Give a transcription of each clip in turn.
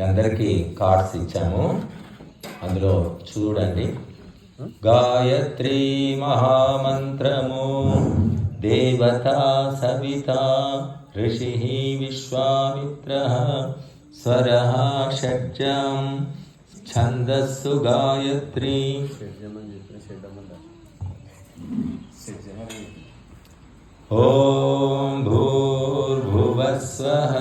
అందరికీ కార్డ్స్ ఇచ్చాము, అందులో చూడండి. గాయత్రీ మహామంత్రము దేవతా సవిత ఋషి విశ్వామిత్ర స్వరః షడ్జం ఛందస్సు గాయత్రీ. ఓం భూర్భువస్వః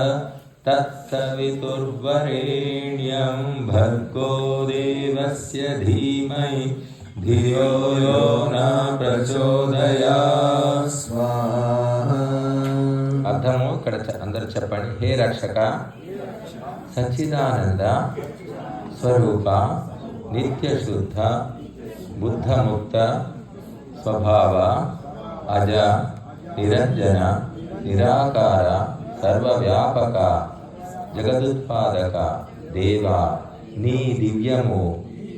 తత్సవితుర్వరేణ్యం భర్గో దేవస్య ధీమహి ధియో యో న ప్రచోదయాత్. స్వాహా. అర్థము ఇక్కడ అందరూ చెప్పండి. హే రక్షక, సచ్చిదానంద స్వరూప, నిత్యశుద్ధ బుద్ధముక్త స్వభావ, అజ నిరంజన నిరాకార సర్వవ్యాపక జగదుత్పాదక దేవ, నీ దివ్యము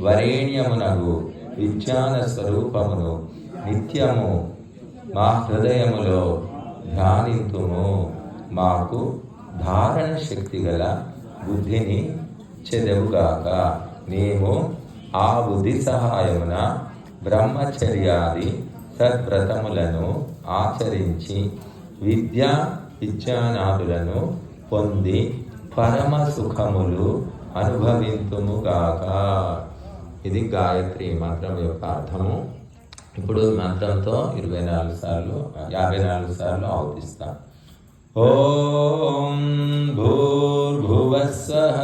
వరేణ్యమునగు విజ్ఞాన స్వరూపమును నిత్యము మా హృదయములో ధ్యానింతుము. మాకు ధారణ శక్తి గల బుద్ధిని చెదవుగాక. మేము ఆ బుద్ధి సహాయమున బ్రహ్మచర్యాది సద్వ్రతములను ఆచరించి విద్యా విజ్ఞానాదులను పొంది పరమ సుఖములు అనుభవింతుముగాక. ఇది గాయత్రి మంత్రం యొక్క అర్థము. ఇప్పుడు మంత్రంతో 54 సార్లు 54 సార్లు ఆవుతిస్తాం. ఓం భూర్భువస్వః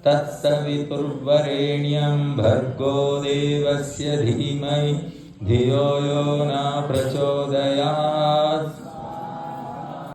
తత్సవితుర్వరేణ్యం భర్గో దేవస్య ధీమహి ధియో యో న ప్రచోదయాత్.